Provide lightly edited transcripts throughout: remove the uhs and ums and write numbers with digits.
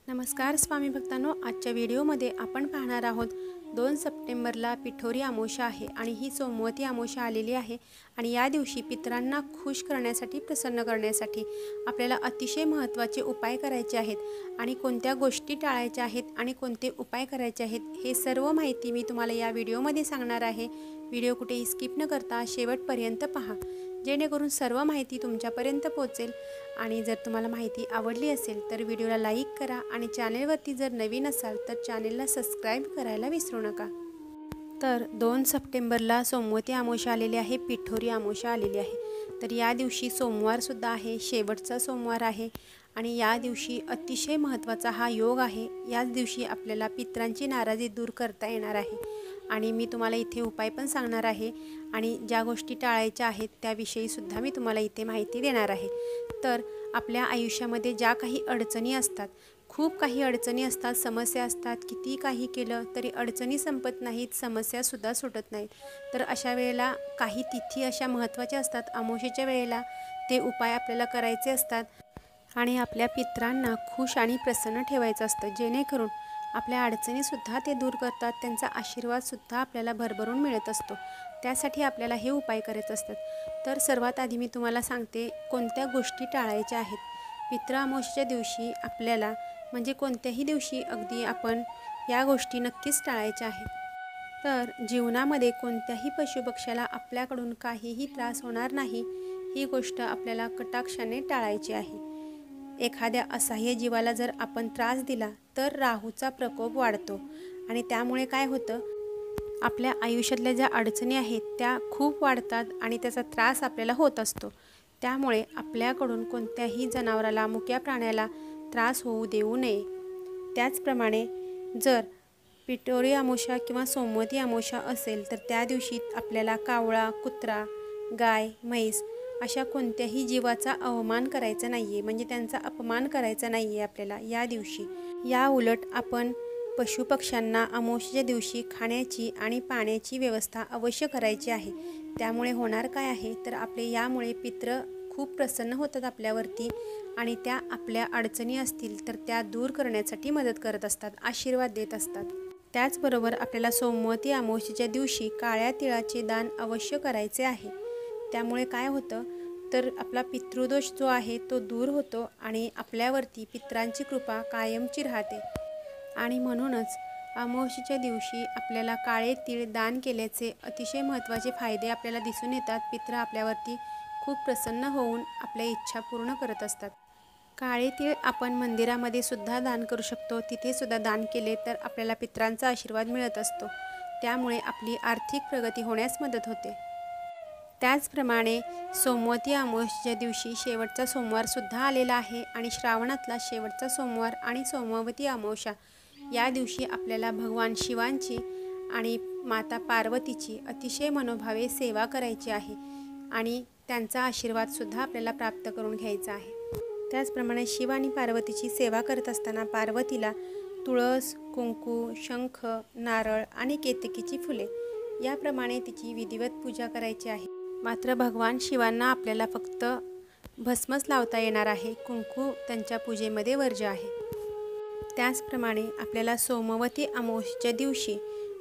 नमस्कार स्वामी भक्तांनो, आजच्या व्हिडिओमध्ये आपण पाहणार आहोत 2 सप्टेंबरला पिठोरी अमावस्या आहे आणि ही सोमवती अमावस्या आलेली आहे आणि या दिवशी पितरांना खुश करण्यासाठी, प्रसन्न करण्यासाठी आपल्याला अतिशय महत्त्वाचे उपाय करायचे आहेत आणि कोणत्या गोष्टी टाळायच्या आहेत आणि कोणते उपाय करायचे आहेत हे सर्व माहिती मी तुम्हाला या व्हिडिओमध्ये सांगणार आहे। व्हिडिओ कुठेही स्किप न करता शेवटपर्यंत पहा, जेणेकरून सर्व माहिती तुमच्यापर्यंत पोहोचेल। आणि जर तुम्हाला माहिती आवडली असेल तर व्हिडिओला लाईक करा आणि चॅनलवरती जर नवीन असाल तर चॅनलला सबस्क्राईब करायला विसरू नका। तर 2 सप्टेंबरला सोमवती अमावस्या आलेली आहे, पिठोरी अमावस्या आलेली आहे। तर या दिवशी सोमवारसुद्धा आहे, शेवटचा सोमवार आहे आणि या दिवशी अतिशय महत्त्वाचा हा योग आहे। याच दिवशी आपल्याला पितरांची नाराजी दूर करता येणार आहे आणि मी तुम्हाला इथे उपाय पण सांगणार आहे आणि ज्या गोष्टी टाळायच्या आहेत त्याविषयी सुद्धा मी तुम्हाला इथे माहिती देणार आहे। तर आपल्या आयुष्यामध्ये ज्या काही अडचणी असतात, खूप काही अडचणी असतात, समस्या असतात, किती काही केलं तरी अडचणी संपत नाहीत, समस्यासुद्धा सुटत नाहीत। तर अशा वेळेला काही तिथी अशा महत्त्वाच्या असतात, अमावस्येच्या वेळेला ते उपाय आपल्याला करायचे असतात आणि आपल्या पितरांना खुश आणि प्रसन्न ठेवायचं असतं, जेणेकरून आपल्या अडचणीसुद्धा ते दूर करतात, त्यांचा आशीर्वादसुद्धा आपल्याला भरभरून मिळत असतो। त्यासाठी आपल्याला हे उपाय करायचे असतात। तर सर्वात आधी मी तुम्हाला सांगते कोणत्या गोष्टी टाळायच्या आहेत। पितृ अमावस्येच्या दिवशी आपल्याला म्हणजे कोणत्याही दिवशी अगदी आपण या गोष्टी नक्कीच टाळायच्या आहेत। तर जीवनामध्ये कोणत्याही पशुपक्ष्याला आपल्याकडून काहीही त्रास होणार नाही, ही गोष्ट आपल्याला कटाक्षाने टाळायची आहे। एखाद्या असहाय्य जीवाला जर आपण त्रास दिला तर राहूचा प्रकोप वाढतो आणि त्यामुळे काय होतं, आपल्या आयुष्यातल्या ज्या अडचणी आहेत त्या खूप वाढतात आणि त्याचा त्रास आपल्याला होत असतो। त्यामुळे आपल्याकडून कोणत्याही जनावराला, मुक्या प्राण्याला त्रास होऊ देऊ नये। त्याचप्रमाणे जर पिठोरी अमावस्या किंवा सोमवती अमावस्या असेल तर त्या दिवशी आपल्याला कावळा, कुत्रा, गाय, म्हैस अशा कोणत्याही जीवाचा अवमान करायचा नाही आहे, म्हणजे त्यांचा अपमान करायचा नाही आहे आपल्याला या दिवशी। या उलट आपण पशुपक्ष्यांना अमावस्येच्या दिवशी खाण्याची आणि पाण्याची व्यवस्था अवश्य करायची आहे। त्यामुळे होणार काय आहे तर आपले यामुळे पितृ खूप प्रसन्न होतात आपल्यावरती आणि त्या आपल्या अडचणी असतील तर त्या दूर करण्यासाठी मदत करत असतात, आशीर्वाद देत असतात। त्याचबरोबर आपल्याला सोमवती अमावस्येच्या दिवशी काळ्या तिळाचे दान अवश्य करायचे आहे। त्यामुळे काय होतं तर आपला पितृदोष जो आहे तो दूर होतो आणि आपल्यावरती पितरांची कृपा कायमची राहते। आणि म्हणूनच अमावस्येच्या दिवशी आपल्याला काळे तीळ दान केल्याचे अतिशय महत्त्वाचे फायदे आपल्याला दिसून येतात। पितृ आपल्यावरती खूप प्रसन्न होऊन आपल्या इच्छा पूर्ण करत असतात। काळे तीळ आपण मंदिरामध्ये सुद्धा दान करू शकतो, तिथे सुद्धा दान केले तर आपल्याला पितरांचा आशीर्वाद मिळत असतो। त्यामुळे आपली आर्थिक प्रगती होण्यास मदत होते। त्याचप्रमाणे सोमवती अमावस्येच्या दिवशी शेवटचा सोमवारसुद्धा आलेला आहे आणि श्रावणातला शेवटचा सोमवार आणि सोमवती अमावस्या या दिवशी आपल्याला भगवान शिवांची आणि माता पार्वतीची अतिशय मनोभावे सेवा करायची आहे आणि त्यांचा आशीर्वादसुद्धा आपल्याला प्राप्त करून घ्यायचा आहे। त्याचप्रमाणे शिव आणि पार्वतीची सेवा करत असताना पार्वतीला तुळस, कुंकू, शंख, नारळ आणि केतकीची फुले याप्रमाणे तिची विधिवत पूजा करायची आहे। मात्र भगवान शिवांना आपल्याला फक्त भस्मच लावता येणार आहे, कुंकू त्यांच्या पूजेमध्ये वर्ज्य आहे। त्याचप्रमाणे आपल्याला सोमवती अमावस्येच्या दिवशी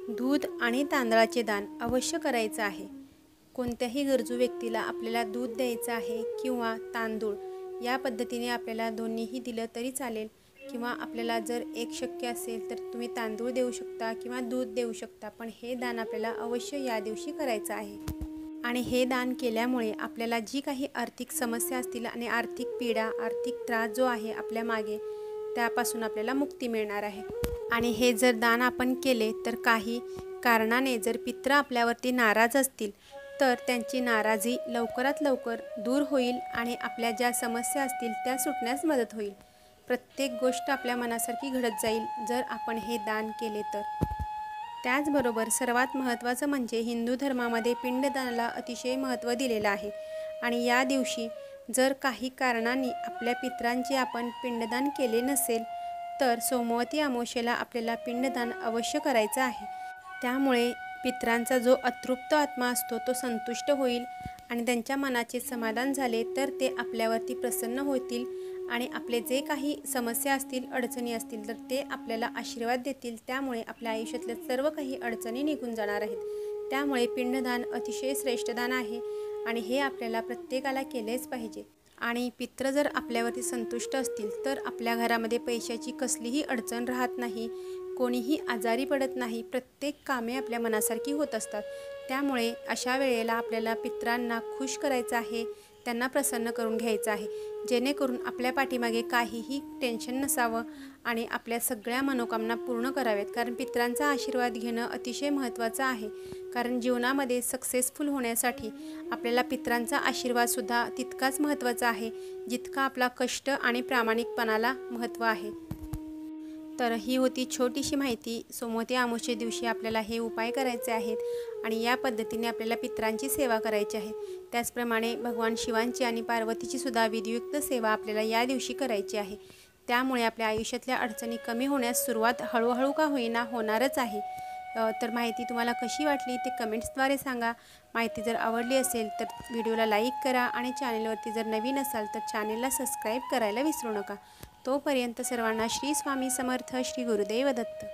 दूध आणि तांदळाचे दान अवश्य करायचं आहे। कोणत्याही गरजू व्यक्तीला आपल्याला दूध द्यायचं आहे किंवा तांदूळ, या पद्धतीने आपल्याला दोन्हीही दिलं तरी चालेल किंवा आपल्याला जर एक शक्य असेल तर तुम्ही तांदूळ देऊ शकता किंवा दूध देऊ शकता, पण हे दान आपल्याला अवश्य या दिवशी करायचं आहे। आणि हे दान केल्यामुळे आपल्याला जी काही आर्थिक समस्या असतील आणि आर्थिक पीडा, आर्थिक त्रास जो आहे आपल्या मागे त्यापासून आपल्याला मुक्ती मिळणार आहे। आणि हे जर दान आपण केले तर काही कारणाने जर पितृ आपल्यावरती नाराज असतील तर त्यांची नाराजी लवकरात लवकर दूर होईल आणि आपल्या ज्या समस्या असतील त्या सुटण्यास मदत होईल। प्रत्येक गोष्ट आपल्या मनासारखी घडत जाईल जर आपण हे दान केले तर। त्याचबरोबर सर्वात महत्त्वाचं म्हणजे हिंदू धर्मामध्ये पिंडदानाला अतिशय महत्त्व दिलेलं आहे आणि या दिवशी जर काही कारणांनी आपल्या पितरांचे आपण पिंडदान केले नसेल तर सोमवती अमावस्येला आपल्याला पिंडदान अवश्य करायचं आहे। त्यामुळे पितरांचा जो अतृप्त आत्मा असतो तो संतुष्ट होईल आणि त्यांच्या मनाचे समाधान झाले तर ते आपल्यावरती प्रसन्न होतील आणि आपले जे काही समस्या असतील, अडचणी असतील तर ते आपल्याला आशीर्वाद देतील. त्यामुळे आपल्या आयुष्यातल्या सर्व काही अडचणी निघून जाणार आहेत. त्यामुळे पिंडदान अतिशय श्रेष्ठ दान आहे आणि हे आपल्याला प्रत्येकाला केलेच पाहिजे. आणि पितृ जर आपल्यावरती संतुष्ट असतील तर आपल्या घरामध्ये पैशाची कसलीही अडचण राहत नाही, कोणीही आजारी पडत नाही, प्रत्येक कामे आपल्या मनासारखी होत असतात. त्यामुळे अशा वेळेला आपल्याला पितरांना खुश करायचं आहे, त्यांना प्रसन्न करून घ्यायचं आहे, जेणेकरून आपल्या पाठीमागे काहीही टेन्शन नसावं आणि आपल्या सगळ्या मनोकामना पूर्ण कराव्यात. कारण पितरांचा आशीर्वाद घेणं अतिशय महत्त्वाचं आहे. कारण जीवनामध्ये सक्सेसफुल होण्यासाठी आपल्याला पितरांचा आशीर्वादसुद्धा तितकाच महत्त्वाचा आहे जितका आपला कष्ट आणि प्रामाणिकपणाला महत्त्व आहे. तर ही होती छोटीशी माहिती. सोमवती अमावस्ये दिवशी आपल्याला हे उपाय करायचे आहेत आणि या पद्धतीने आपल्याला पितरांची सेवा करायची आहे. त्याचप्रमाणे भगवान शिवांची आणि पार्वतीची सुद्धा विधियुक्त सेवा आपल्याला या दिवशी करायची आहे. त्यामुळे आपल्या आयुष्यातल्या अडचणी कमी होण्यास सुरुवात हळूहळू का होईना होणारच आहे. तर माहिती तुम्हाला कशी वाटली ते कमेंट्सद्वारे सांगा. माहिती जर आवडली असेल तर व्हिडिओला लाईक करा आणि चॅनेलवरती जर नवीन असाल तर चॅनेलला सबस्क्राईब करायला विसरू नका. तोपर्यंत सर्वांना श्री स्वामी समर्थ. श्री गुरुदेव दत्त.